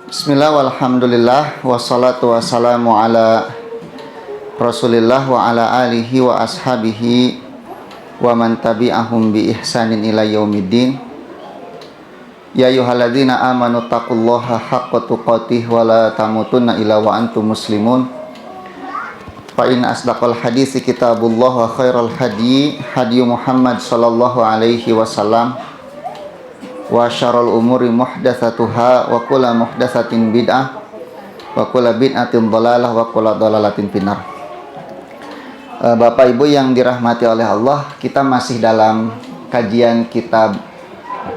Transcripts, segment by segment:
Bismillah walhamdulillah wassalatu wassalamu ala Rasulillah wa ala alihi wa ashabihi wa man tabi'ahum bi ihsanin ila yaumiddin. Ya ayyuhalladzina amanu taqullaha haqqa tuqatih wa la tamutunna illa wa antum muslimun. Fa in asdaqal haditsi kitabullah wa khairal hadi Muhammad sallallahu alaihi wasallam. Wa syarrul umuri muhdatsatuha wa kullu muhdatsatin bid'ah wa kullu bid'atin dhalalah wa kullu dhalalatin finnar. Bapak Ibu yang dirahmati oleh Allah, kita masih dalam kajian kitab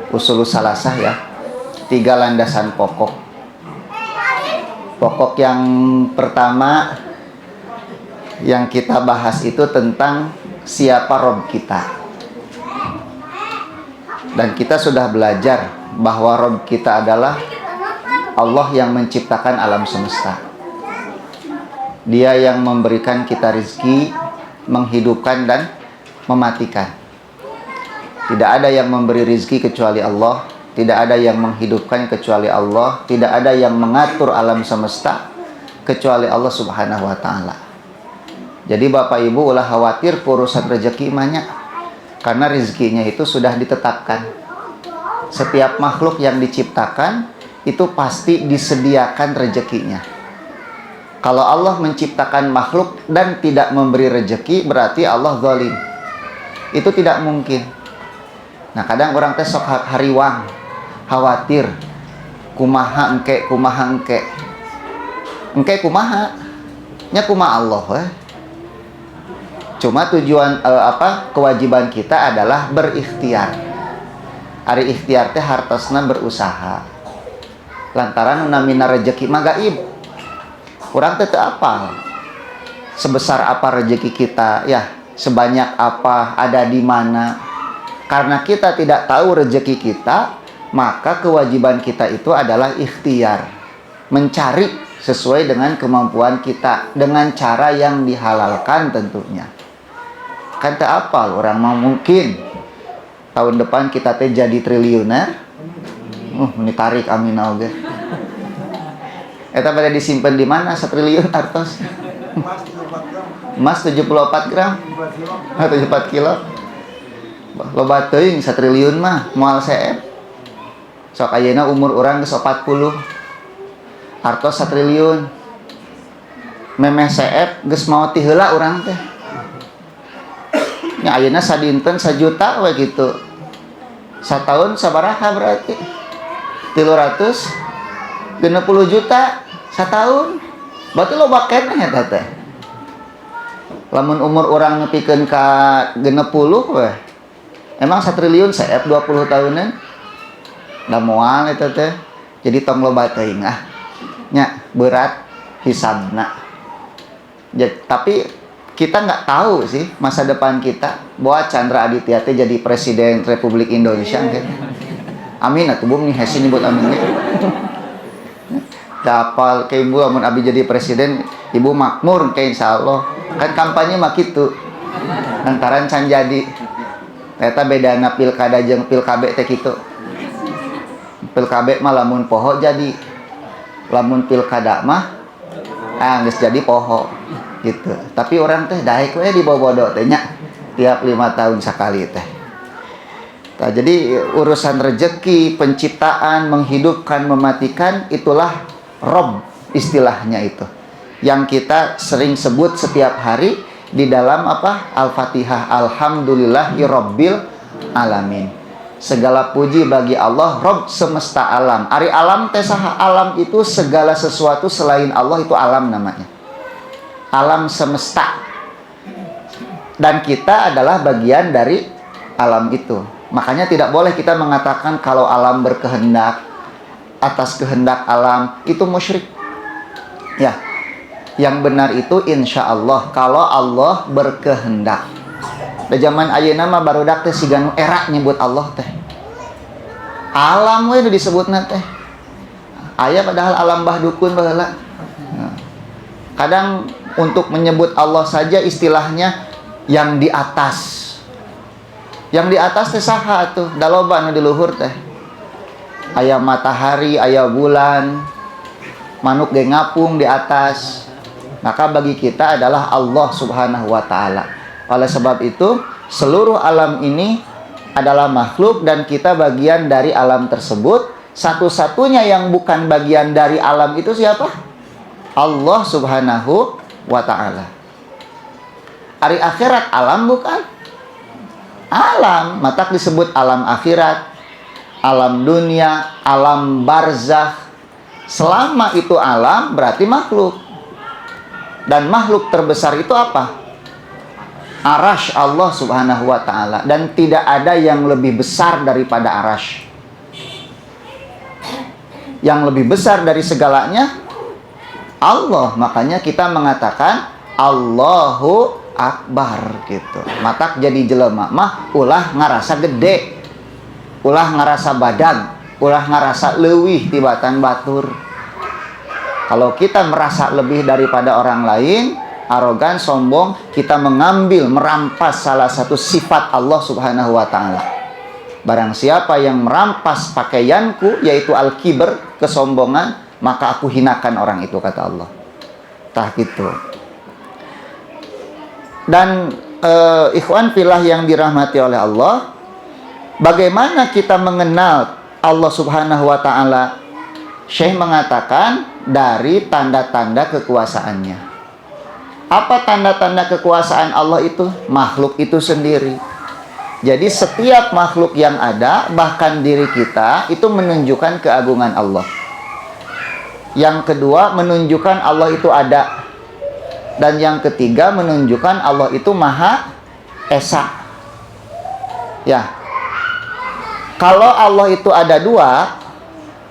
Ushulus Salasah ya. 3 landasan pokok. Pokok yang pertama yang kita bahas itu tentang siapa Rob kita. Dan kita sudah belajar bahwa Rob kita adalah Allah yang menciptakan alam semesta. Dia yang memberikan kita rezeki, menghidupkan dan mematikan. Tidak ada yang memberi rezeki kecuali Allah, tidak ada yang menghidupkan kecuali Allah, tidak ada yang mengatur alam semesta kecuali Allah Subhanahu wa taala. Jadi Bapak Ibu ulah khawatir urusan rezeki banyak. Karena rezekinya itu sudah ditetapkan. Setiap makhluk yang diciptakan itu pasti disediakan rezekinya. Kalau Allah menciptakan makhluk dan tidak memberi rezeki, berarti Allah zalim. Itu tidak mungkin. Nah, kadang orang teh sok hariwang, khawatir, kumaha engke. Engke kumaha? Nya kumaha Allah Cuma tujuan kewajiban kita adalah berikhtiar. Ari ikhtiar teh hartosna berusaha. Lantaran namina rezeki mah gaib. Urang teh teu apal. Sebesar apa rezeki kita, ya, sebanyak apa, ada di mana. Karena kita tidak tahu rezeki kita, maka kewajiban kita itu adalah ikhtiar. Mencari sesuai dengan kemampuan kita dengan cara yang dihalalkan tentunya. Kan tak apal orang mau mungkin tahun depan kita teh jadi triliuner. Ini tarik amin oge. Eta pada disimpan di mana 1 triliun artos? Emas 74 gram. 74 kilo. Loba teuing 1 triliun mah moal CF. Sok ayeuna umur orang geus 40. Artos 1 triliun. Memeh CF geus mau ti heula urang teh. Ya ayeuna sadinten 1 juta we gitu. Satahun sabaraha berarti? 360 juta satahun. Berarti loba keneh eta teh. Lamun umur urang nepikeun ka 60 we. Emang 1 triliun CF 20 tahunan? Da moal eta teh. Jadi tong loba teuing nya berat hisabna. Tapi kita nggak tahu sih masa depan kita bahwa Chandra Aditya teh jadi presiden Republik Indonesia kan. Amin atuh bung nih hesi nyebut amin nih. Dapal ke ibu amun abi jadi presiden, ibu makmur ke insyaallah. Kan kampanye mah kitu. Lantaran can jadi. Eta bedana pilkada jeung pilkabe teh kitu. Pilkabe mah lamun poho jadi. Lamun pilkada mah geus jadi poho. Gitu. Tapi orang teh daek we di bobodo teh nya tiap 5 tahun sekali teh. Nah, jadi urusan rezeki, penciptaan, menghidupkan, mematikan itulah Rob istilahnya itu. Yang kita sering sebut setiap hari di dalam Al-Fatihah, Alhamdulillahi Rabbil Alamin. Segala puji bagi Allah Rob semesta alam. Ari alam teh saha? Alam itu segala sesuatu selain Allah itu alam namanya. Alam semesta. Dan kita adalah bagian dari alam itu. Makanya tidak boleh kita mengatakan kalau alam berkehendak, atas kehendak alam, itu musyrik. Ya, yang benar itu insya Allah kalau Allah berkehendak. Da zaman ayeuna mah barudak teh siga nu era nyebut Allah teh. Alam we disebutna teh. Aya padahal alam bah dukun baheula. Kadang untuk menyebut Allah saja istilahnya yang di atas. Yang di atas teh saha atuh? Da loba nu di luhur teh. Aya matahari, aya bulan, manuk ge ngapung di atas. Maka bagi kita adalah Allah Subhanahu wa taala. Oleh sebab itu, seluruh alam ini adalah makhluk dan kita bagian dari alam tersebut. Satu-satunya yang bukan bagian dari alam itu siapa? Allah Subhanahu wa taala. Ari akhirat alam bukan? Alam, maka disebut alam akhirat, alam dunia, alam barzakh. Selama itu alam berarti makhluk. Dan makhluk terbesar itu apa? Arash Allah Subhanahu wa ta'ala. Dan tidak ada yang lebih besar daripada arash. Yang lebih besar dari segalanya Allah. Makanya kita mengatakan Allahu Akbar gitu. Matak jadi jelema mah ulah ngarasa gede, ulah ngarasa badan, ulah ngarasa leuwih tibatan batur. Kalau kita merasa lebih daripada orang lain, arogan, sombong, kita mengambil, merampas salah satu sifat Allah Subhanahu wa ta'ala. Barang siapa yang merampas pakaianku, yaitu al-kibr, kesombongan, maka aku hinakan orang itu, kata Allah. Tah gitu. Dan ikhwan fillah yang dirahmati oleh Allah, bagaimana kita mengenal Allah Subhanahu wa ta'ala? Syekh mengatakan dari tanda-tanda kekuasaannya. Apa tanda-tanda kekuasaan Allah itu? Makhluk itu sendiri. Jadi setiap makhluk yang ada, bahkan diri kita, itu menunjukkan keagungan Allah. Yang kedua, menunjukkan Allah itu ada. Dan yang ketiga, menunjukkan Allah itu Maha Esa. Ya. Kalau Allah itu ada dua,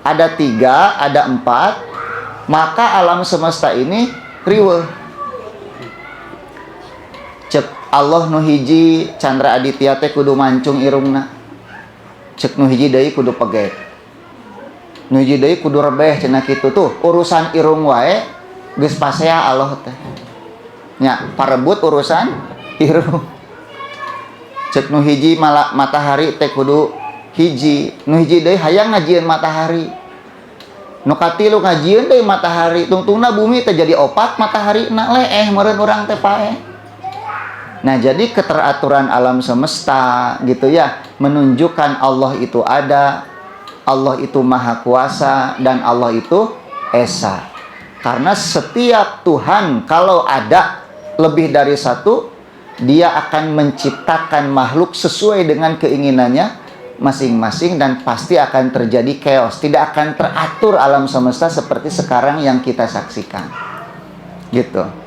ada tiga, ada empat, maka alam semesta ini riweuh. Cek Allah nu hiji Chandra Aditya teh kudu mancung irungna. Cek nu hiji deui kudu pegek. Nu hiji deui kudu rebeh cenah kitu tuh. Urusan irung wae geus pasea Allah teh. Nya parebut urusan irung. Cek nu hiji matahari teh kudu hiji, nu hiji deui hayang ngajieun matahari. Nu katilu ngajieun deui matahari. Tungtungna bumi teh jadi opat matahari na leeh meureun urang teh paeh. Nah, jadi keteraturan alam semesta gitu ya, menunjukkan Allah itu ada, Allah itu maha kuasa, dan Allah itu Esa. Karena setiap Tuhan kalau ada lebih dari satu, dia akan menciptakan makhluk sesuai dengan keinginannya masing-masing, dan pasti akan terjadi chaos. Tidak akan teratur alam semesta seperti sekarang yang kita saksikan. Gitu.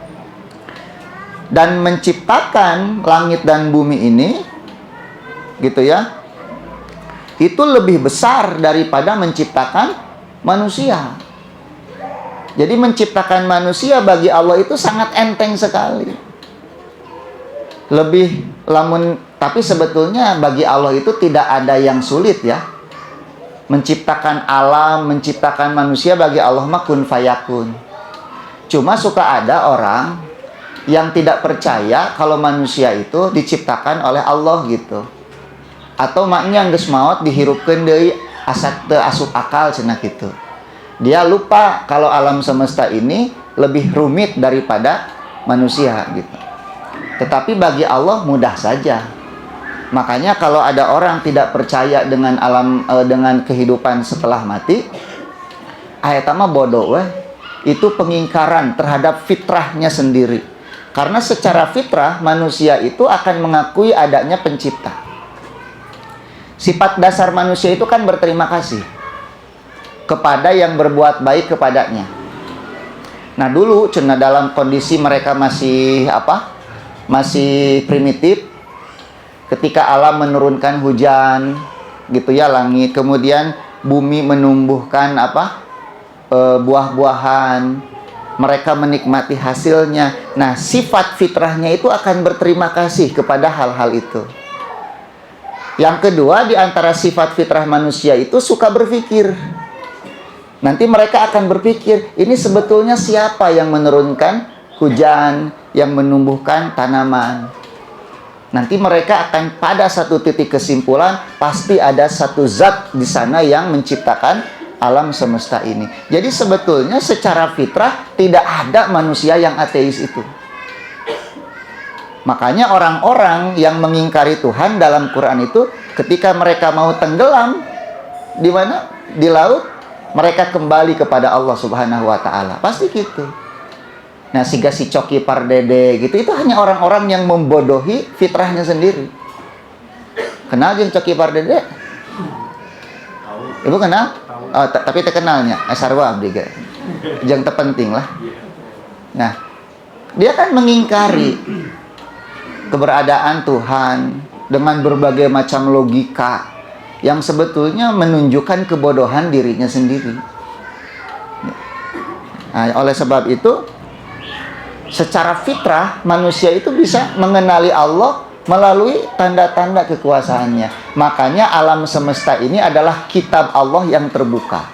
Dan menciptakan langit dan bumi ini, gitu ya, itu lebih besar daripada menciptakan manusia. Jadi menciptakan manusia bagi Allah itu sangat enteng sekali. Tapi sebetulnya bagi Allah itu tidak ada yang sulit ya. Menciptakan alam, menciptakan manusia bagi Allah mah kun fayakun. Cuma suka ada orang yang tidak percaya kalau manusia itu diciptakan oleh Allah gitu. Atau maknya geus maot dihirupkeun deui asa teu asup akal cenah kitu. Dia lupa kalau alam semesta ini lebih rumit daripada manusia gitu. Tetapi bagi Allah mudah saja. Makanya kalau ada orang tidak percaya dengan alam dengan kehidupan setelah mati, eta mah bodoh weh. Itu pengingkaran terhadap fitrahnya sendiri. Karena secara fitrah manusia itu akan mengakui adanya pencipta. Sifat dasar manusia itu kan berterima kasih kepada yang berbuat baik kepadanya. Nah dulu cenah dalam kondisi mereka masih masih primitif, ketika alam menurunkan hujan gitu ya, langit, kemudian bumi menumbuhkan buah-buahan, mereka menikmati hasilnya. Nah, sifat fitrahnya itu akan berterima kasih kepada hal-hal itu. Yang kedua, di antara sifat fitrah manusia itu suka berpikir. Nanti mereka akan berpikir, ini sebetulnya siapa yang menurunkan hujan, yang menumbuhkan tanaman. Nanti mereka akan pada satu titik kesimpulan, pasti ada satu zat di sana yang menciptakan alam semesta ini. Jadi sebetulnya secara fitrah tidak ada manusia yang ateis itu. Makanya orang-orang yang mengingkari Tuhan dalam Quran itu ketika mereka mau tenggelam di mana? Di laut, mereka kembali kepada Allah Subhanahu wa taala. Pasti gitu. Nah, si Coki Pardede gitu itu hanya orang-orang yang membodohi fitrahnya sendiri. Kenal jeung Coki Pardede? Ibu kenal? Oh, tapi terkenalnya sarwa abdi ge. Jeung terpenting lah. Nah, dia kan mengingkari keberadaan Tuhan dengan berbagai macam logika yang sebetulnya menunjukkan kebodohan dirinya sendiri. Nah, oleh sebab itu, secara fitrah manusia itu bisa mengenali Allah melalui tanda-tanda kekuasaannya. Makanya alam semesta ini adalah kitab Allah yang terbuka,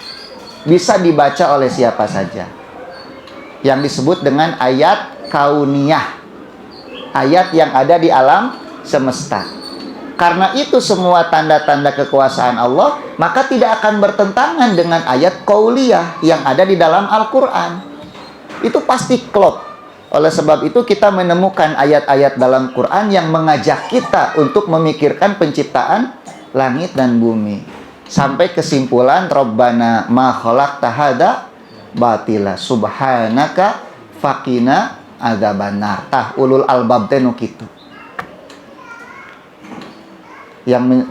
bisa dibaca oleh siapa saja, yang disebut dengan ayat kauniyah, ayat yang ada di alam semesta. Karena itu semua tanda-tanda kekuasaan Allah, maka tidak akan bertentangan dengan ayat qauliyah yang ada di dalam Al-Quran. Itu pasti klop. Oleh sebab itu kita menemukan ayat-ayat dalam Quran yang mengajak kita untuk memikirkan penciptaan langit dan bumi. Sampai kesimpulan, Rabbana ma khalaqta hadza batila subhanaka faqina adzabannar. Tah ulul albab teh nu kitu. Yang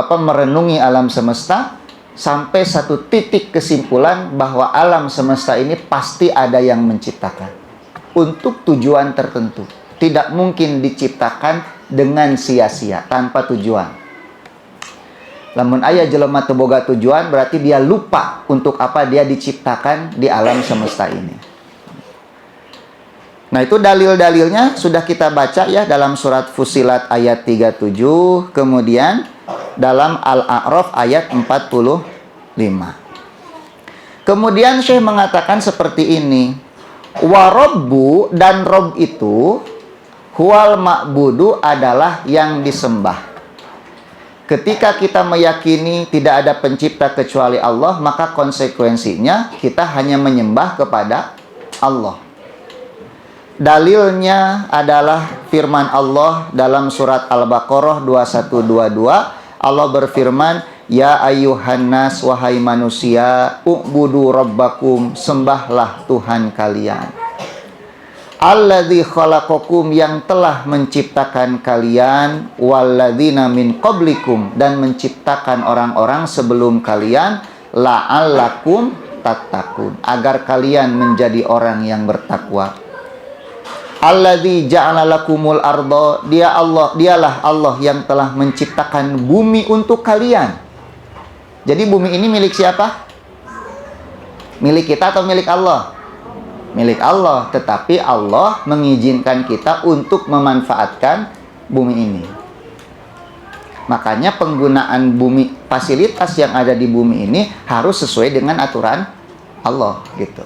merenungi alam semesta sampai satu titik kesimpulan bahwa alam semesta ini pasti ada yang menciptakan untuk tujuan tertentu. Tidak mungkin diciptakan dengan sia-sia, tanpa tujuan. Lamun aya jelema teu boga tujuan, berarti dia lupa untuk apa dia diciptakan di alam semesta ini. Nah, itu dalil-dalilnya sudah kita baca ya dalam surat Fussilat ayat 37, kemudian dalam Al-A'raf ayat 45. Kemudian Syekh mengatakan seperti ini, wa rabbu, dan Rob itu huwal ma'budu, adalah yang disembah. Ketika kita meyakini tidak ada pencipta kecuali Allah, maka konsekuensinya kita hanya menyembah kepada Allah. Dalilnya adalah firman Allah dalam surat Al-Baqarah 2122. Allah berfirman, ya ayyuhan nas, wahai manusia, u'budu rabbakum, sembahlah Tuhan kalian. Alladzi khalaqakum, yang telah menciptakan kalian, walladzina min qablikum, dan menciptakan orang-orang sebelum kalian, la'allakum tattaqun, agar kalian menjadi orang yang bertakwa. Alladzi ja'ala lakumul arda, dialah Allah yang telah menciptakan bumi untuk kalian. Jadi bumi ini milik siapa? Milik kita atau milik Allah? Milik Allah, tetapi Allah mengizinkan kita untuk memanfaatkan bumi ini. Makanya penggunaan bumi, fasilitas yang ada di bumi ini harus sesuai dengan aturan Allah gitu.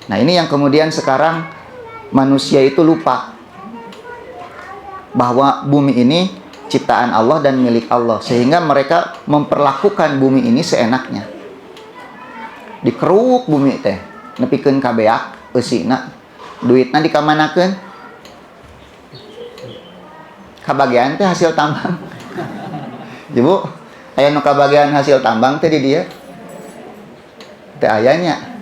Nah, ini yang kemudian sekarang manusia itu lupa bahwa bumi ini ciptaan Allah dan milik Allah, sehingga mereka memperlakukan bumi ini seenaknya. Dikeruk bumi teh, nepikeun kabeak eusina, duitna dikamanakeun? Kabagian teh hasil tambang. Ibu, aya nu kabagian hasil tambang teh di dieu? Teh ayanya.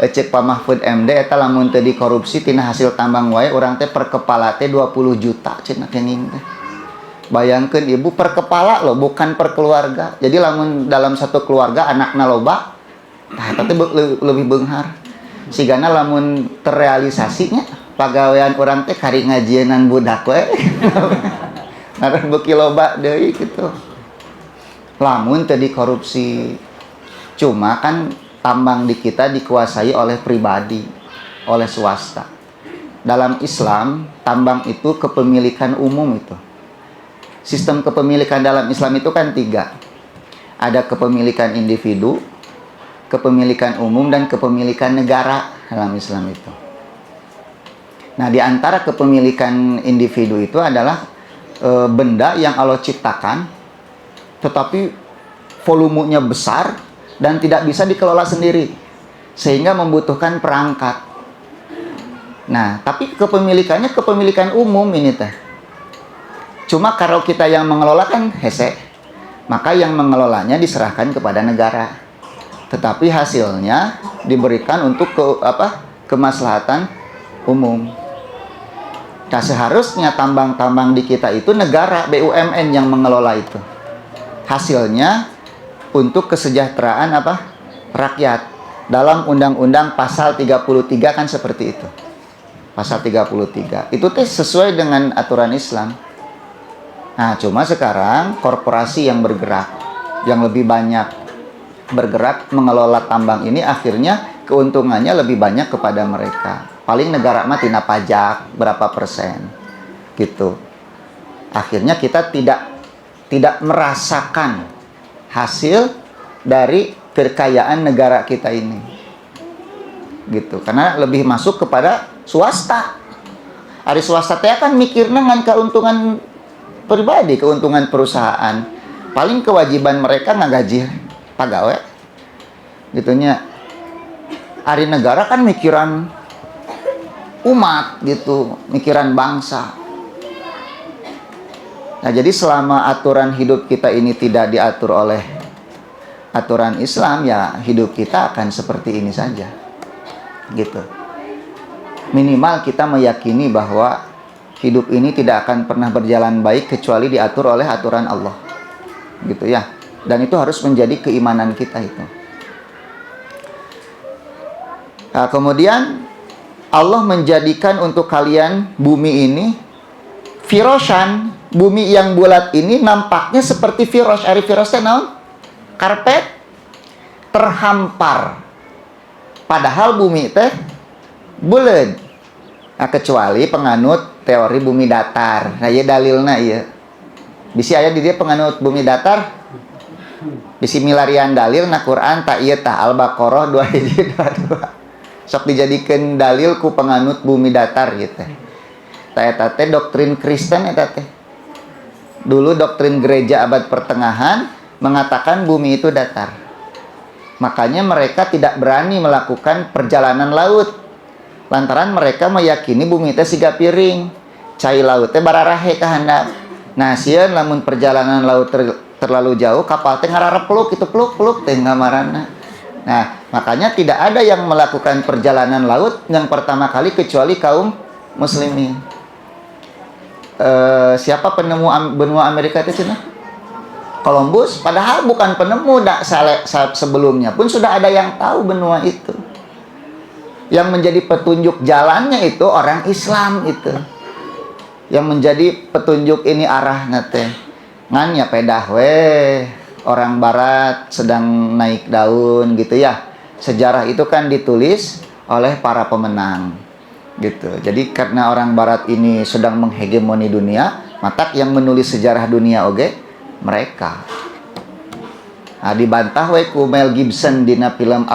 Cek Pak Mahfud MD eta lamun teu dikorupsi tina hasil tambang wae urang teh per kepala teh 20 juta cenah kenging teh. Bayangkeun ibu, per kepala loh, bukan per keluarga. Jadi lamun dalam satu keluarga anakna loba, tah eta teh leuwih beunghar. Sigana lamun terrealisasinya pagawean urang teh kari ngajienan budak we. Ngaran beuki loba deui gitu. Lamun teu dikorupsi. Cuma kan tambang di kita dikuasai oleh pribadi, oleh swasta. Dalam Islam, tambang itu kepemilikan umum itu. Sistem kepemilikan dalam Islam itu kan 3. Ada kepemilikan individu, kepemilikan umum, dan kepemilikan negara dalam Islam itu. Nah, di antara kepemilikan individu itu adalah benda yang Allah ciptakan, tetapi volumenya besar, dan tidak bisa dikelola sendiri, sehingga membutuhkan perangkat. Nah, tapi kepemilikannya kepemilikan umum ini teh. Cuma kalau kita yang mengelola kan hese, maka yang mengelolanya diserahkan kepada negara. Tetapi hasilnya diberikan untuk kemaslahatan umum. Nah, seharusnya tambang-tambang di kita itu negara, BUMN yang mengelola itu. Hasilnya untuk kesejahteraan rakyat. Dalam Undang-Undang Pasal 33 kan seperti itu. Pasal 33. Itu sesuai dengan aturan Islam. Nah, cuma sekarang korporasi yang bergerak, yang lebih banyak bergerak mengelola tambang ini, akhirnya keuntungannya lebih banyak kepada mereka. Paling negara mah tina pajak berapa persen gitu. Akhirnya kita tidak merasakan hasil dari kekayaan negara kita ini gitu, karena lebih masuk kepada swasta. Ari swasta teh kan mikirna ngan keuntungan pribadi, keuntungan perusahaan. Paling kewajiban mereka ngagaji pagawe gitunya. Ari negara kan mikiran umat gitu, mikiran bangsa. Nah, jadi selama aturan hidup kita ini tidak diatur oleh aturan Islam, ya hidup kita akan seperti ini saja gitu. Minimal kita meyakini bahwa hidup ini tidak akan pernah berjalan baik kecuali diatur oleh aturan Allah gitu ya. Dan itu harus menjadi keimanan kita itu. Nah, kemudian Allah menjadikan untuk kalian bumi ini firoshan, bumi yang bulat ini nampaknya seperti firosh. Ari firosh teh naon? Karpet terhampar. Padahal bumi teh bulat. Nah, kecuali penganut teori bumi datar. Nah, ieu dalilna ieu. Bisi aya di dia penganut bumi datar. Bisi milarian dalil na Quran ta ieu tah Al-Baqarah 2:22. Sok dijadikan dalil ku penganut bumi datar gitu. Eta teh doktrin Kristen eta teh. Dulu doktrin gereja abad pertengahan mengatakan bumi itu datar. Makanya mereka tidak berani melakukan perjalanan laut. Lantaran mereka meyakini bumi teh siga piring. Cai laut teh bararahe ka handap. Nah, sieun lamun perjalanan laut terlalu jauh, kapal teh ngararepluk itu pluk-pluk teh ngamarana. Nah, makanya tidak ada yang melakukan perjalanan laut yang pertama kali kecuali kaum muslimin. Siapa penemu benua Amerika itu Cina? Columbus. Padahal bukan penemu, sebelumnya pun sudah ada yang tahu benua itu. Yang menjadi petunjuk jalannya itu orang Islam itu. Yang menjadi petunjuk ini arah nate. Ngan ya pedah weh. Orang barat sedang naik daun gitu ya. Sejarah itu kan ditulis oleh para pemenang gitu. Jadi karena orang barat ini sedang menghegemoni dunia, maka yang menulis sejarah dunia mereka. Nah, dibantah we ku Mel Gibson dina film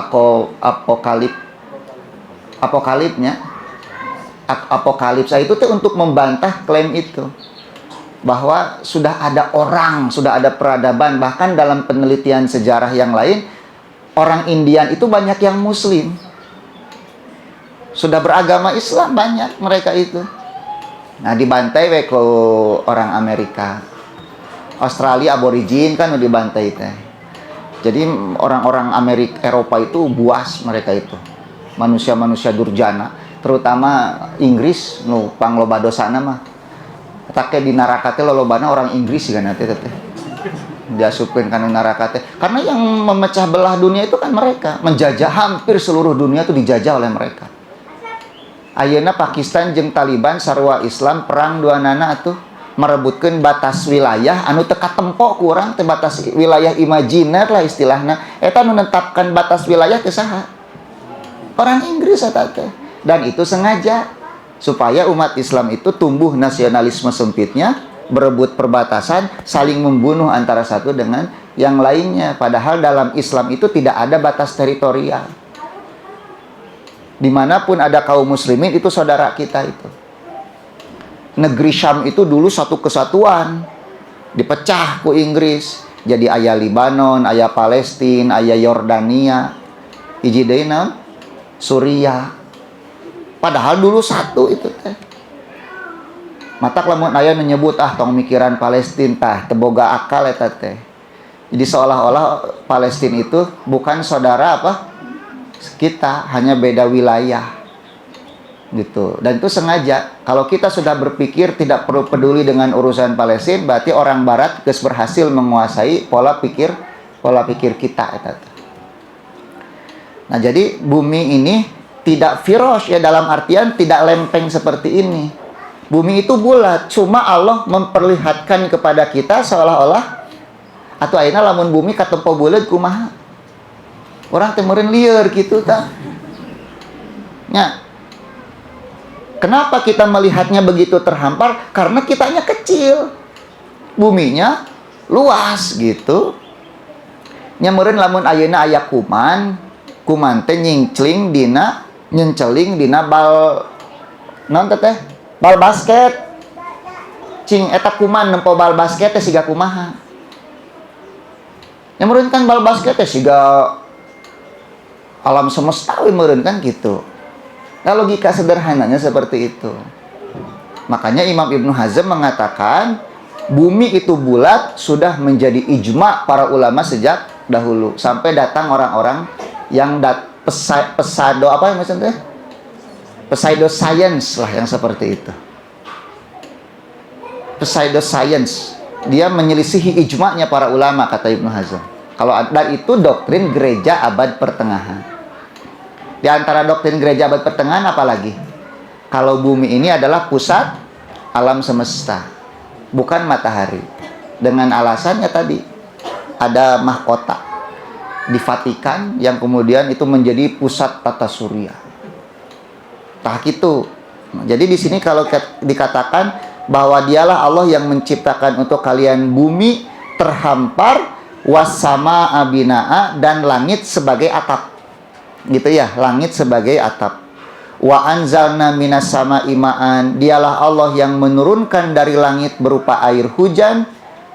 Apokalips itu tuh untuk membantah klaim itu. Bahwa sudah ada orang, sudah ada peradaban. Bahkan dalam penelitian sejarah yang lain, orang Indian itu banyak yang muslim. Sudah beragama Islam banyak mereka itu. Nah, dibantai we ke orang Amerika. Australia aborigin kan udah dibantai teh. Jadi orang-orang Eropa itu buas mereka itu. Manusia-manusia durjana, terutama Inggris nu pangloba dosana mah. Take di neraka teh lolobana orang Inggris kan teh diasupkeun kana neraka teh. Karena yang memecah belah dunia itu kan mereka, menjajah hampir seluruh dunia itu dijajah oleh mereka. Ayeuna Pakistan jeung Taliban sarua Islam perang duanana atuh merebutkeun batas wilayah anu teu katempo ku urang teh, batas wilayah imajiner lah istilahna. Eta nu netapkan batas wilayah teh saha? Orang Inggris eta teh. Dan itu sengaja supaya umat Islam itu tumbuh nasionalisme sempitnya, berebut perbatasan, saling membunuh antara satu dengan yang lainnya. Padahal dalam Islam itu tidak ada batas teritorial. Dimanapun ada kaum muslimin itu saudara kita itu. Negeri Syam itu dulu satu kesatuan, dipecah ku Inggris. Jadi aya Libanon, aya Palestina, aya Yordania, hiji deui naon? Suriah. Padahal dulu satu itu teh. Matak lamun aya menyebut tong mikiran Palestina tah teboga akal eta teh. Jadi seolah-olah Palestina itu bukan saudara apa? Kita, hanya beda wilayah. Gitu. Dan itu sengaja. Kalau kita sudah berpikir tidak perlu peduli dengan urusan Palestina, berarti orang barat geus berhasil menguasai pola pikir kita eta. Nah, jadi bumi ini tidak firosh ya, dalam artian tidak lempeng seperti ini. Bumi itu bulat, cuma Allah memperlihatkan kepada kita seolah-olah atuh ayeuna lamun bumi katempo buleut kumaha. Orang teh meureun lieur kitu tah. Nya, kenapa kita melihatnya begitu terhampar? Karena kitanya kecil, buminya luas gitu. Nyameureun lamun ayeuna aya kuman teh nyingcling dina nyenceling dina bal naon teh? Bal basket. Cing eta kuman nempo bal basket teh siga kumaha? Nyameureun kan bal basket teh siga alam semesta we meureun kan gitu. Nah, logika sederhananya seperti itu. Makanya Imam Ibnu Hazm mengatakan bumi itu bulat sudah menjadi ijma para ulama sejak dahulu, sampai datang orang-orang yang pesado apa yang maksudnya? Pseudo science lah yang seperti itu. Pseudo science, dia menyelisihi ijma'nya para ulama kata Ibnu Hazm. Kalau ada itu doktrin gereja abad pertengahan. Di antara doktrin gereja abad pertengahan apalagi? Kalau bumi ini adalah pusat alam semesta, bukan matahari. Dengan alasannya tadi, ada mahkota di Vatikan yang kemudian itu menjadi pusat tata surya. Tah gitu. Jadi di sini kalau dikatakan bahwa dialah Allah yang menciptakan untuk kalian bumi terhampar, wassama abinaa, dan langit sebagai atap. Gitu ya, langit sebagai atap. Wa anzalna minas sama imaan, dialah Allah yang menurunkan dari langit berupa air hujan.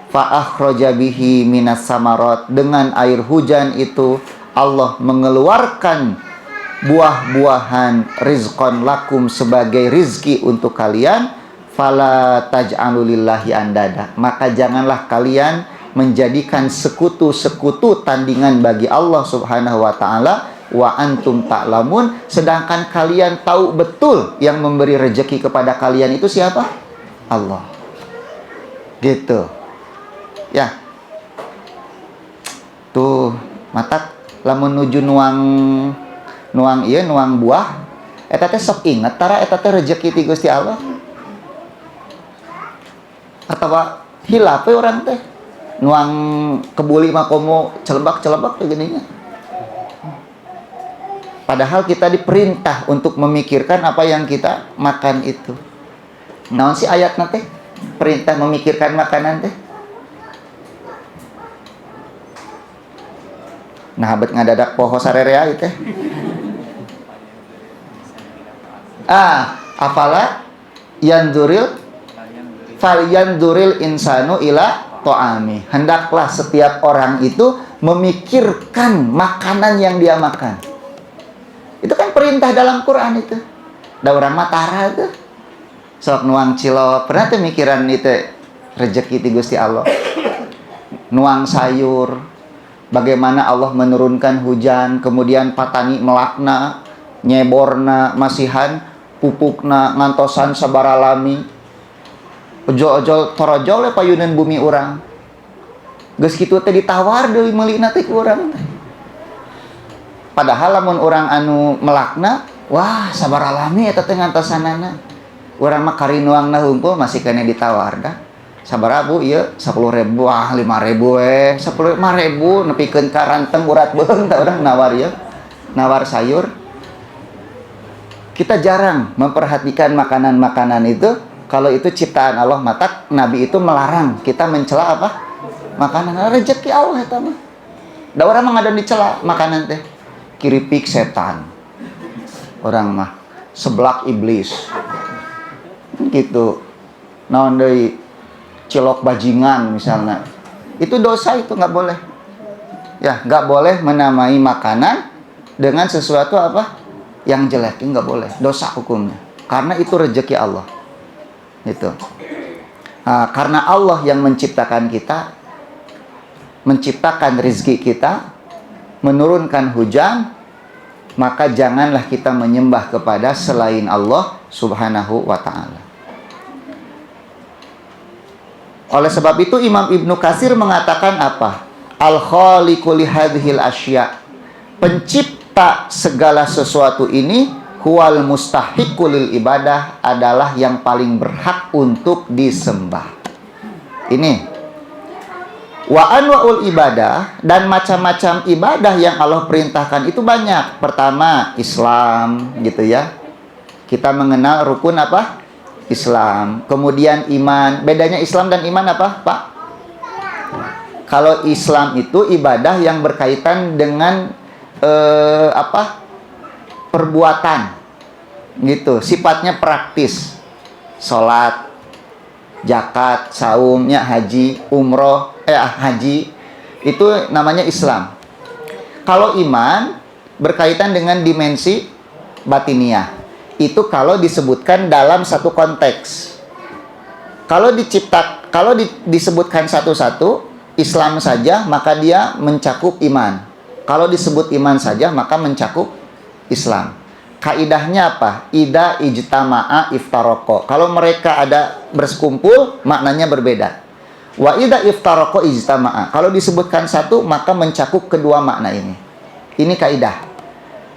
Fa akhraja bihi minas samarot, dengan air hujan itu Allah mengeluarkan buah-buahan rizqan lakum, sebagai rizki untuk kalian. Fala taj'alu lillahi andada, maka janganlah kalian menjadikan sekutu-sekutu tandingan bagi Allah Subhanahu wa taala. Wa antum ta'lamun, sedangkan kalian tahu betul yang memberi rezeki kepada kalian itu siapa? Allah. Gitu. Ya. Tuh, matak lamun nuju nuang buah, eta teh sok inget tara eta teh rezeki ti Gusti Allah. Atawa hilap we urang teh. Nuang kebuli mah komo celebak-celebak teh geuninnya. Padahal kita diperintah untuk memikirkan apa yang kita makan itu. Naon sih ayatna teh? Perintah memikirkan makanan teh. Nah, bet ngadadak poho sarerea itu teh. Afala falyanzuril insanu ila ta'ami. Hendaklah setiap orang itu memikirkan makanan yang dia makan. Itu kan perintah dalam Quran itu. Da urang mah tara tuh. Sok nuang cilok, pernah tuh mikiran itu rezeki ti Gusti Allah. Nuang sayur, bagaimana Allah menurunkan hujan, kemudian patani melakna, nyeborna, masihan pupukna ngantosan sabaralami. Ojo-ojo torojol payunan bumi urang. Geus kitu teh ditawar deui meulina teh ku urang teh. Padahal lamun orang anu melakna, wah sabaralami eta teh ngantosanana. Urang mah karinuangna hungkul masih kena ditawar dah. Sabaraha Bu ieu? 10.000, 5.000 we. 5.000 nepikeun ka ranteng urat beung tah urang nawar ieu. Nawar sayur. Kita jarang memperhatikan makanan-makanan itu. Kalau itu ciptaan Allah, mata Nabi itu melarang kita mencela apa? Makanan. Rezeki Allah eta mah. Da urang mah ngadan dicela makanan teh. Kiripik setan, orang mah seblak iblis gitu. Naon deui cilok bajingan misalnya, Itu dosa, itu nggak boleh. Ya, nggak boleh menamai makanan dengan sesuatu apa? Yang jelek, itu nggak boleh. Dosa hukumnya. Karena itu rezeki Allah. Gitu. Nah, karena Allah yang menciptakan kita, menciptakan rezeki kita, menurunkan hujan, maka janganlah kita menyembah kepada selain Allah Subhanahu wa ta'ala. Oleh sebab itu Imam Ibnu Katsir mengatakan apa? Al-khaliqu li hadhil asya. Pencipta segala sesuatu ini huwal mustahiqu lil ibadah, adalah yang paling berhak untuk disembah. Ini wa anwa'ul ibadah, dan macam-macam ibadah yang Allah perintahkan itu banyak. Pertama, Islam, gitu ya. Kita mengenal rukun apa? Islam. Kemudian iman. Bedanya Islam dan iman apa, Pak? Kalau Islam itu ibadah yang berkaitan dengan perbuatan, gitu. Sifatnya praktis. Salat, zakat, saumnya, haji, umroh, haji, itu namanya Islam. Kalau iman berkaitan dengan dimensi batiniah, itu kalau disebutkan dalam satu konteks. Kalau disebutkan satu-satu, Islam saja, maka dia mencakup iman. Kalau disebut iman saja, maka mencakup Islam. Kaidahnya apa? Ida ijtama'a iftaroko. Kalau mereka ada bersekumpul, maknanya berbeda. Wa ida iftaroko ijtama'a. Kalau disebutkan satu, maka mencakup kedua makna ini. Ini kaidah.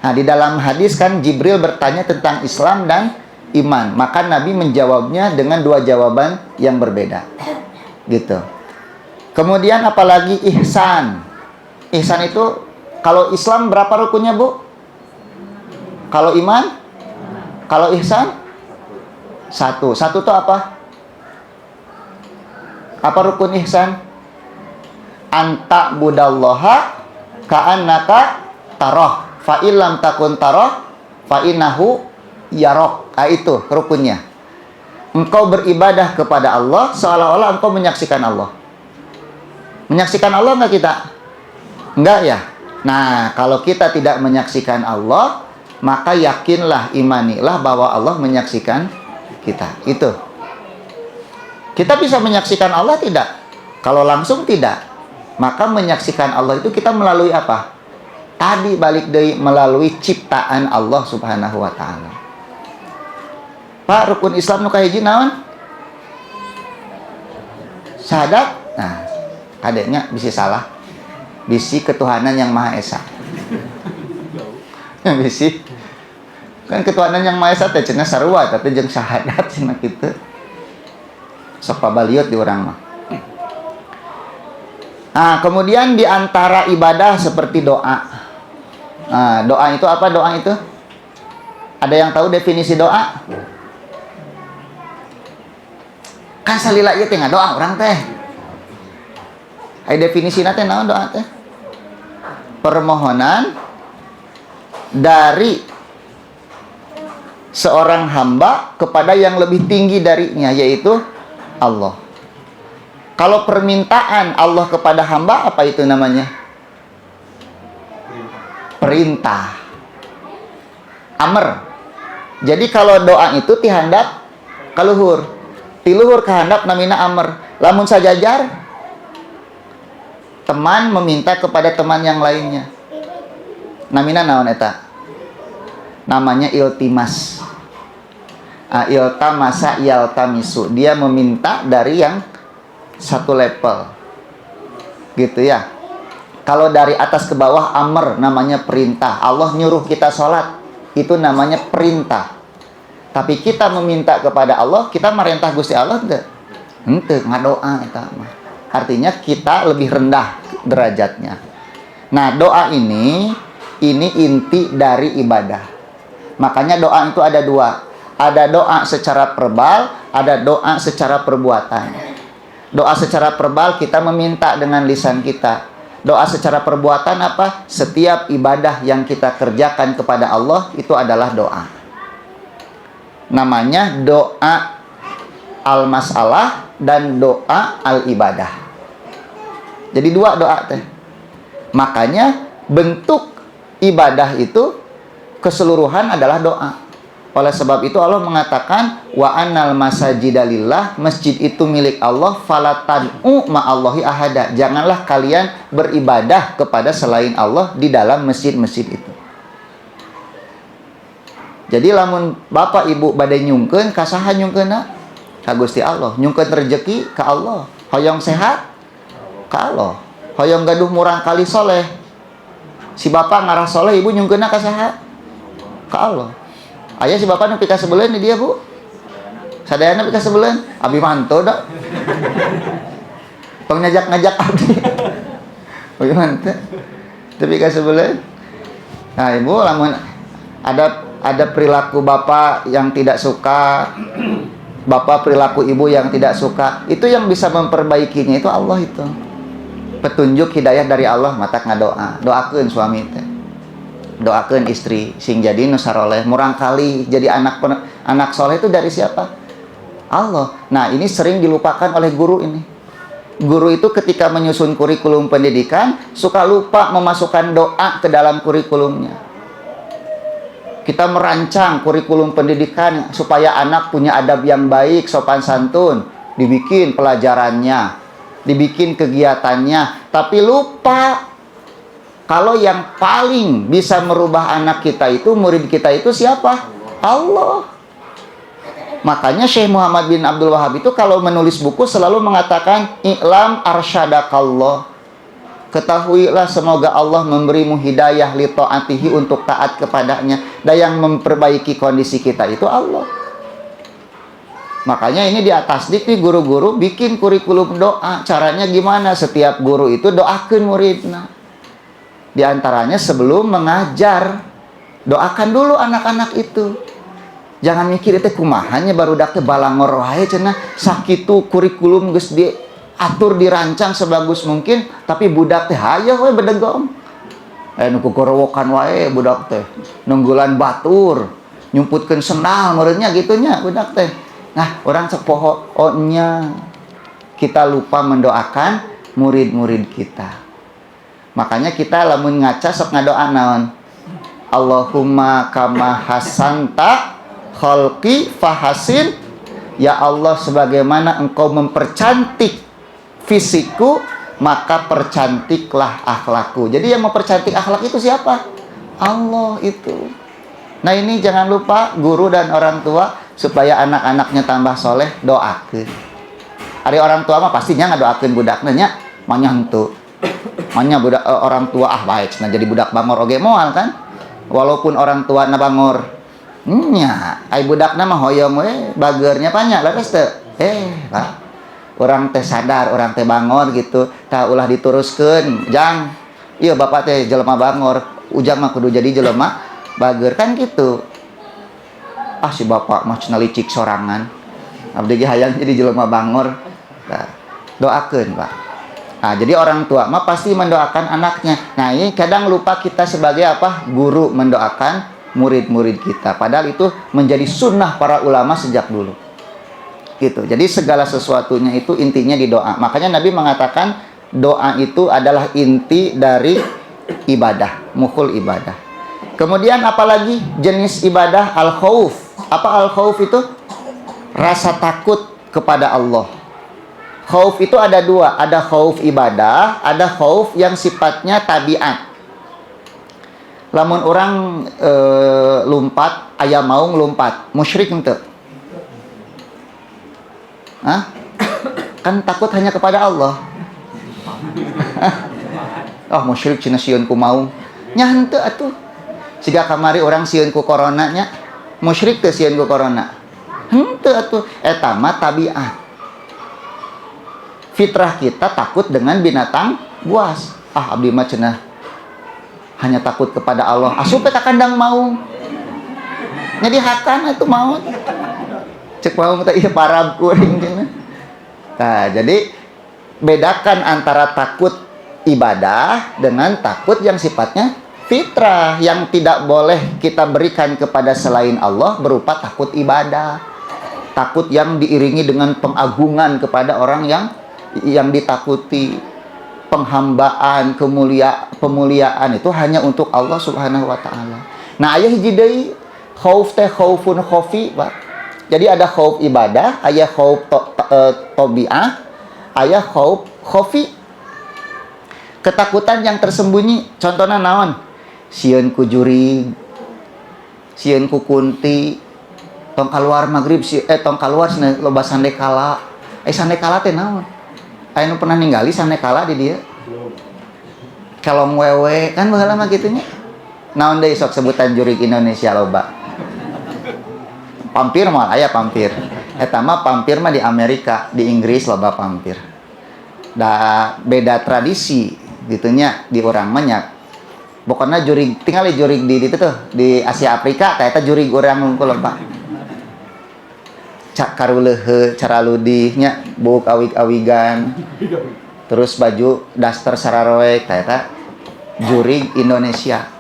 Nah, di dalam hadis kan Jibril bertanya tentang Islam dan iman. Maka Nabi menjawabnya dengan dua jawaban yang berbeda. Gitu. Kemudian apalagi ihsan. Ihsan itu, kalau Islam berapa rukunnya, Bu? Kalau iman? Kalau ihsan? Satu. Satu itu apa? Apa rukun ihsan? Anta budallaha ka'annaka taroh. Fa'ilam takun taroh fa'innahu yarok. Itu rukunnya. Engkau beribadah kepada Allah seolah-olah engkau menyaksikan Allah. Menyaksikan Allah enggak kita? Enggak ya? Nah, kalau kita tidak menyaksikan Allah, maka yakinlah, imanilah bahwa Allah menyaksikan kita. Itu. Kita bisa menyaksikan Allah tidak? Kalau langsung tidak. Maka menyaksikan Allah itu kita melalui apa? Tadi balik dari melalui ciptaan Allah Subhanahu wa ta'ala. Pak, rukun Islam nu kahiji naon? Syahadat. Nah, kadeknya bisa salah. Bisi ketuhanan yang Maha Esa. Bisi kan ketuhanan yang Maha Esa teh cenah sarua tapi jeung syahadat cenah kitu. Sok pabaliut di urang mah. Nah, kemudian di antara ibadah seperti doa. Nah, doa itu apa doa itu? Ada yang tahu definisi doa? Kan salila ieu teh ngadoa urang teh. Ai definisina teh naon doa teh? Permohonan dari seorang hamba kepada yang lebih tinggi darinya, yaitu Allah. Kalau permintaan Allah kepada hamba, apa itu namanya? Perintah. Amr. Jadi kalau doa itu tihandap kaluhur. Tiluhur kehandap namina amr. Lamun sajajar, teman meminta kepada teman yang lainnya. Namina naon eta? Namanya iltimas. Iltamasa yaltamisu. Dia meminta dari yang satu level. Gitu ya. Kalau dari atas ke bawah amr namanya perintah. Allah nyuruh kita sholat, itu namanya perintah. Tapi kita meminta kepada Allah, kita merintah Gusti Allah henteu ngadoa eta mah. Artinya kita lebih rendah derajatnya. Nah, doa ini inti dari ibadah. Makanya doa itu ada dua. Ada doa secara verbal, ada doa secara perbuatan. Doa secara verbal kita meminta dengan lisan kita. Doa secara perbuatan apa? Setiap ibadah yang kita kerjakan kepada Allah itu adalah doa. Namanya doa al-masalah dan doa al-ibadah. Jadi dua doa teh. Makanya bentuk ibadah itu keseluruhan adalah doa. Oleh sebab itu Allah mengatakan wa annal masajida lillah, masjid itu milik Allah, falatad'u ma'allahi ahada. Janganlah kalian beribadah kepada selain Allah di dalam masjid-masjid itu. Jadi lamun bapak ibu badai nyungkeun kasaha nyungkeunna? Ka Gusti Allah. Nyungkeun rezeki ka Allah. Hoyong sehat ka Allah. Hoyong gaduh murang kali soleh. Si bapak ngarah soleh, ibu nyungkeunna kasaha? Ka Allah. Aya si bapak nu pika sebeleun di dia, Bu. Sadayana pika sebeleun, abi manto da. Tong ngajak-ngajak abdi. Abi manto. Teu pika sebeleun. Nah, ibu lamun ada perilaku bapak yang tidak suka, bapak perilaku ibu yang tidak suka, itu yang bisa memperbaikinya itu Allah itu. Petunjuk hidayah dari Allah, mata ngadoa. Doakeun suami teh. Doakeun istri sing jadi nu saroleh, murang kali jadi anak soleh itu dari siapa? Allah. Nah, ini sering dilupakan oleh guru ini. Guru itu ketika menyusun kurikulum pendidikan suka lupa memasukkan doa ke dalam kurikulumnya. Kita merancang kurikulum pendidikan supaya anak punya adab yang baik, sopan santun, dibikin pelajarannya, dibikin kegiatannya, tapi lupa kalau yang paling bisa merubah anak kita itu, murid kita itu siapa? Allah. Makanya Syekh Muhammad bin Abdul Wahab itu kalau menulis buku selalu mengatakan i'lam arsyadakallah. Ketahuilah semoga Allah memberimu hidayah li ta'atihi untuk taat kepadanya. Dan yang memperbaiki kondisi kita itu Allah. Makanya ini di atas dik nih guru-guru bikin kurikulum doa. Caranya gimana? Setiap guru itu doakeun muridna. Di antaranya sebelum mengajar, doakan dulu anak-anak itu. Jangan mikir itu kumahanya barudak teh balangor wae cenah. Sakitu kurikulum geus diatur dirancang sebagus mungkin, tapi budak teh hayeuh we bedegong. Nu kukorowokan wae budak teh. Nunggulan batur, nyumputkeun sendal meureunnya gitunya budak teh. Nah, orang sok poho nya kita lupa mendoakan murid-murid kita. Makanya kita lamun ngaca sok ngadoa naon? Allahumma kama hasanta khalqi fahasin. Ya Allah, sebagaimana engkau mempercantik fisikku, maka percantiklah akhlakku. Jadi yang mempercantik akhlak itu siapa? Allah itu. Nah, ini jangan lupa guru dan orang tua supaya anak-anaknya tambah soleh, doakeun. Ari orang tua mah pastinya ngadoakeun budakna nya, manya henteu. Manya budak orang tua baik, nah jadi budak bangor oge moal kan, walaupun orang tua na bangor nya ai budakna mah hoyong we bageurnya banyak leres teu lah orang teh sadar orang teh bangor gitu tah ulah dituruskeun jang ieu bapak teh jelema bangor ujang mah kudu jadi jelema bageur kan gitu. Si bapak mah cenah licik sorangan abdi ge hayang jadi jelema bangor. Nah, doakeun Pak. Nah, jadi orang tua mah pasti mendoakan anaknya. Nah, ini kadang lupa kita sebagai apa? Guru mendoakan murid-murid kita. Padahal itu menjadi sunnah para ulama sejak dulu. Gitu. Jadi segala sesuatunya itu intinya di doa. Makanya Nabi mengatakan doa itu adalah inti dari ibadah, mukul ibadah. Kemudian apalagi jenis ibadah al-khauf. Apa al-khauf itu? Rasa takut kepada Allah. Khauf itu ada dua, ada khauf ibadah, ada khauf yang sifatnya tabiat. Lamun orang lompat, aya mau ngelompat, musyrik henteu? Hah? Kan takut hanya kepada Allah. Musyrik cenah sieun ku mau. Nya henteu atuh. Siga kamari orang sieun ku corona nya, musyrik teu sieun ku corona? Henteu atuh, eta mah tabiat. Fitrah kita takut dengan binatang buas. Abdi mah cenah hanya takut kepada Allah. Asup ka kandang maung. Nya dihakan atuh maut. Cek maung teh ieu parab kuring cenah. Nah, jadi bedakan antara takut ibadah dengan takut yang sifatnya fitrah yang tidak boleh kita berikan kepada selain Allah berupa takut ibadah. Takut yang diiringi dengan pengagungan kepada orang yang ditakuti, penghambaan, pemuliaan itu hanya untuk Allah Subhanahu wa taala. Nah, aya hiji deui khauf teh khaufun khofi, Pak. Jadi ada khauf ibadah, aya khauf tabiah, aya khauf khofi. Ketakutan yang tersembunyi. Contohnya naon? Sieun ku jurig, sieun ku kunti, tong kaluar maghrib tong kaluar loba sandekala. Sandekala teh naon? Aya nu pernah ningali sandekala di dieu? Kalong wewe kan baheula mah kitu nya. Naon deui sok sebutan jurig Indonesia loba? Pampir mah aya pampir. Eta mah pampir mah di Amerika, di Inggris loba pampir. Da beda tradisi gitunya di urang mah nya. Pokona jurig tinggal jurig di ditu tuh di Asia Afrika eta jurig urang hungkul loba. Cak karuleuheu cara ludihnya buuk awig-awigan. Terus baju daster sararoek eta jurig Indonesia.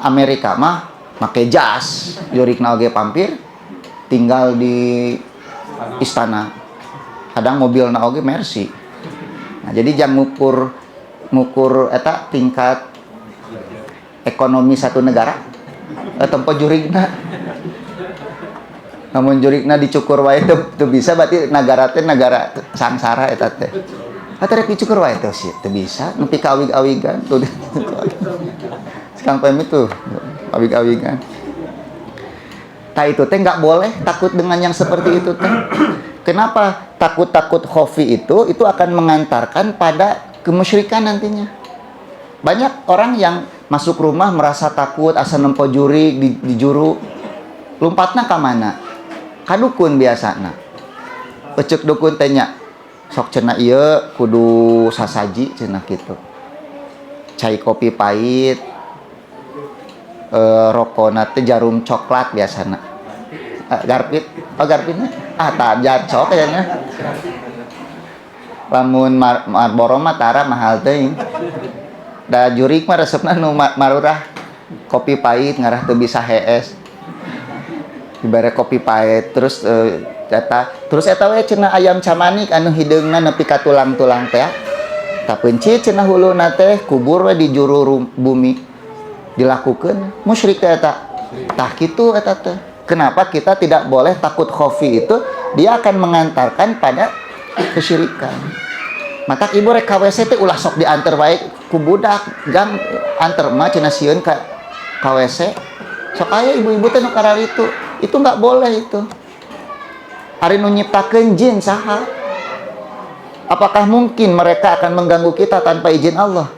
Amerika mah make jas, jurigna oge pampir, tinggal di istana. Kadang mobilna oge Mercy. Nah, jadi jang ngukur eta tingkat ekonomi satu negara tempo jurigna. Namun jurigna dicukur wae teu bisa berarti negara teh negara sangsara eta teh. Atuh rek dicukur wae teh sih teu bisa nepi ka awig-awigan tuh. Sekarang PM itu awig-awigan. Tah itu teh nggak boleh takut dengan yang seperti itu teh. Kenapa takut khofi itu akan mengantarkan pada kemusyrikan nantinya. Banyak orang yang masuk rumah merasa takut asa nempo jurig di juru. Lompatna ka mana? Ka dukun biasana. Pecuk dukun teh nya sok cenah ieu kudu sasaji cenah kitu. Cai kopi pahit, rokona teh jarum coklat biasana. Garpit, garpitnya? Tak jacok kayaknya. Lamun Marlboro mah tara mahal teuing. Da jurig mah resepna nu marurah. Kopi pahit ngarah teu bisa hees. Dibere kopi pahit terus eta we cenah ayam camanik anu hideungna nepi ka tulang-tulang teh. Tapeunci cenah huluna teh kubur we di juru bumi. Dilakukan musyrik eta. Tah kitu eta teh. Kenapa kita tidak boleh takut khofi itu? Dia akan mengantarkan pada kesyirikan. Mata ibu rek KWC teh ulah sok diantar wae ku budak gang antar mah cenah sieun ka KWC. Sok aya ibu-ibu teh nu karal itu enggak boleh itu. Ari nu nyiptakeun jin saha? Apakah mungkin mereka akan mengganggu kita tanpa izin Allah?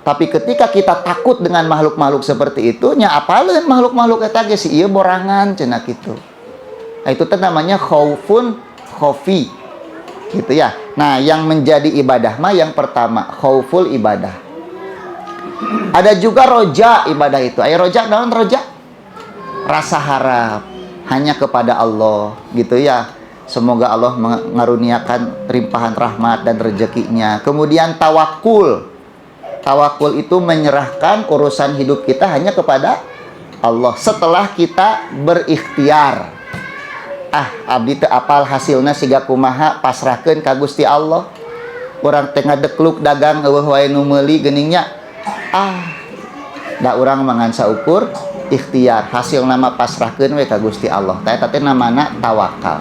Tapi ketika kita takut dengan makhluk-makhluk seperti itu, nya apaleun makhluk-makhluk eta ge si ieu borangan cenah kitu. Nah, itu teh namanya khaufun khofi. Gitu ya. Nah, yang menjadi ibadah mah yang pertama, khauful ibadah. Ada juga roja ibadah itu. Aya roja, naon roja? Rasa harap hanya kepada Allah, gitu ya. Semoga Allah mengaruniakan limpahan rahmat dan rezekinya. Kemudian tawakul. Tawakul itu menyerahkan urusan hidup kita hanya kepada Allah setelah kita berikhtiar. Abdi teu apal hasilna siga kumaha, pasrahkeun ka Gusti Allah. Urang teh ngadekluk dagang eueuh wae nu meuli geuningnya. Da urang mangan saukur ikhtiar, hasilna mah pasrahkeun we ka Gusti Allah. Tah eta teh namana tawakal.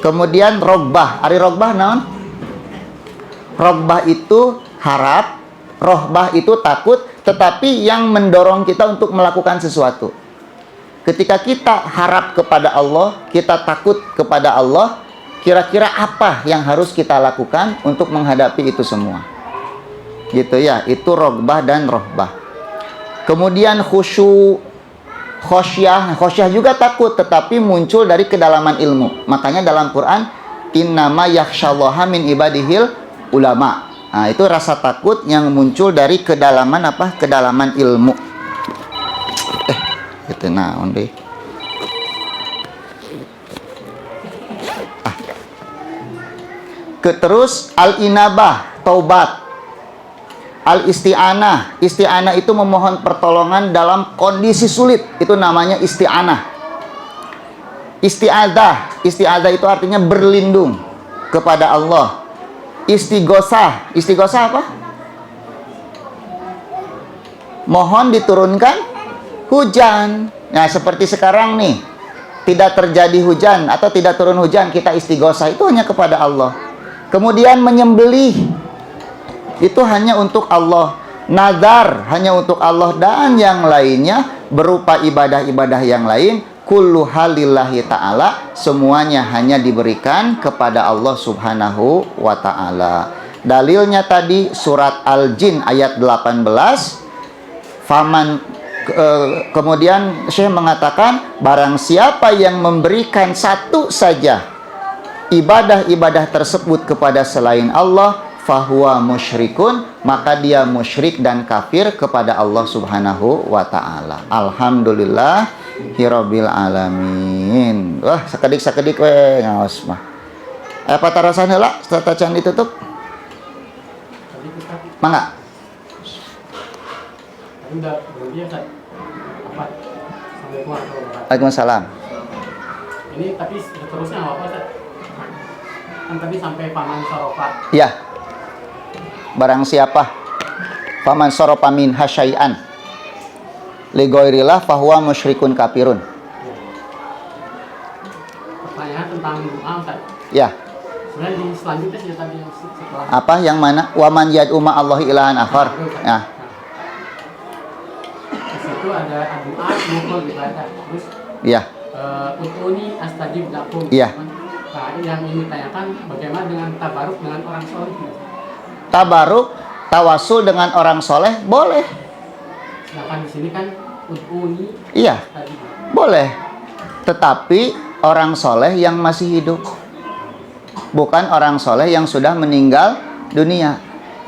Kemudian rogbah. Ari rogbah naon? Rogbah itu harap, rohbah itu takut, tetapi yang mendorong kita untuk melakukan sesuatu. Ketika kita harap kepada Allah, kita takut kepada Allah, kira-kira apa yang harus kita lakukan untuk menghadapi itu semua? Gitu ya, itu rogbah dan rohbah. Kemudian khosyah juga takut, tetapi muncul dari kedalaman ilmu. Makanya dalam Quran, innama yakhsyallaha min ibadihil ulama. Nah, itu rasa takut yang muncul dari kedalaman apa? Kedalaman ilmu. Gitu naon deh. Terus al-inabah, taubat. Al-isti'anah. Isti'anah itu memohon pertolongan dalam kondisi sulit. Itu namanya isti'anah. Isti'adah. Isti'adah itu artinya berlindung kepada Allah. Istighosah. Istighosah apa? Mohon diturunkan hujan. Nah, seperti sekarang nih, tidak terjadi hujan atau tidak turun hujan, kita istighosah itu hanya kepada Allah. Kemudian menyembelih itu hanya untuk Allah. Nazar hanya untuk Allah, dan yang lainnya berupa ibadah-ibadah yang lain, kullu halillahi ta'ala, semuanya hanya diberikan kepada Allah subhanahu wa ta'ala. Dalilnya tadi surat Al-Jin ayat 18. Kemudian Syekh mengatakan, barang siapa yang memberikan satu saja ibadah-ibadah tersebut kepada selain Allah, fahuwa musyrikun, maka dia musyrik dan kafir kepada Allah subhanahu wa ta'ala. Alhamdulillah hirabbil alamin. Wah, sakedik-sakedik we ngaos mah. Apa tarasan heula setelah can ditutup? Mangga. Udah berhenti ya, Ustaz? Apa? Waalaikumsalam. Ini tapi seterusnya apa, Ustaz? Kan tadi sampai paman sorofa. Iya. Barang siapa faman sorofa min hasyai'an li ghairillah fahuwa musyrikun kafirun. Pertanyaan tentang doa, Ustaz. Ya. Sebenarnya di selanjutnya sih tadi setelah Apa yang mana? Wa man yad'u ma'allahi ilahan akhar. Ya. di situ ada doa mukul ibadah. Terus Iya. utuni astajib lakum. Iya. Nah, yang ini tanyakan bagaimana dengan tabaruk dengan orang soleh? Tabaruk, tawasul dengan orang soleh boleh. Sedangkan di sini kan utuni Iya, astajib. boleh. Tetapi orang soleh yang masih hidup, bukan orang soleh yang sudah meninggal dunia.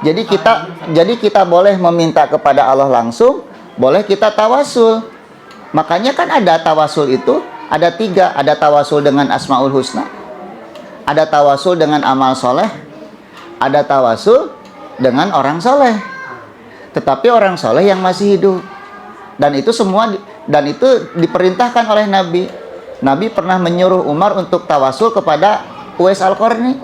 Jadi kita boleh meminta kepada Allah langsung, boleh kita tawasul. Makanya kan ada tawasul itu ada 3. Ada tawasul dengan Asmaul Husna, ada tawasul dengan amal soleh, ada tawasul dengan orang soleh. Tetapi orang soleh yang masih hidup. Dan itu diperintahkan oleh Nabi. Nabi pernah menyuruh Umar untuk tawasul kepada Uwais Al-Qarni.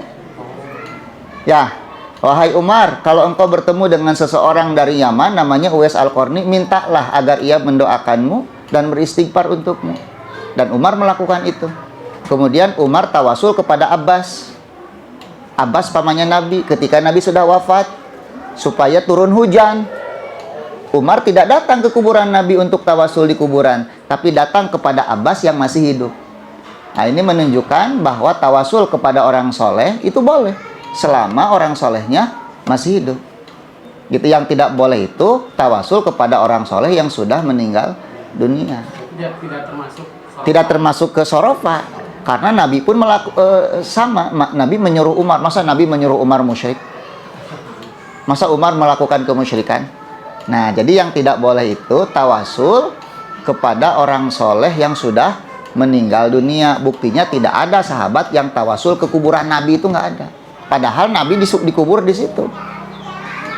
Ya, wahai Umar, kalau engkau bertemu dengan seseorang dari Yaman namanya Uwais Al-Qarni, mintalah agar ia mendoakanmu dan beristighfar untukmu. Dan Umar melakukan itu. Kemudian Umar tawasul kepada Abbas. Abbas pamannya Nabi ketika Nabi sudah wafat, supaya turun hujan. Umar tidak datang ke kuburan Nabi untuk tawasul di kuburan, tapi datang kepada Abbas yang masih hidup. Nah, ini menunjukkan bahwa tawasul kepada orang soleh itu boleh, selama orang solehnya masih hidup. Gitu. Yang tidak boleh itu tawasul kepada orang soleh yang sudah meninggal dunia. Tidak termasuk ke sorofa. Karena Nabi pun sama. Nabi menyuruh Umar. Masa Nabi menyuruh Umar musyrik? Masa Umar melakukan kemusyrikan? Nah, jadi yang tidak boleh itu tawasul kepada orang soleh yang sudah meninggal dunia. Buktinya tidak ada sahabat yang tawasul ke kuburan Nabi, itu nggak ada. Padahal Nabi dikubur di situ.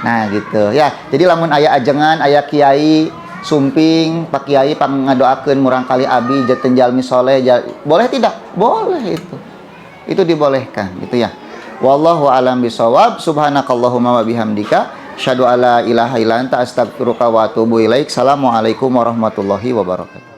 Nah, gitu ya. Jadi lamun aya ajengan, aya kiai sumping, Pak Kiai pangadoakeun murang kali abi jaten jalmi soleh, boleh tidak? Boleh itu. Itu dibolehkan, gitu ya. Wallahu a'lam bishawab. Subhanakallahumma wa bihamdika asyhadu alla ilaha illa anta astaghfiruka wa atubu ilaik. Assalamualaikum warahmatullahi wabarakatuh.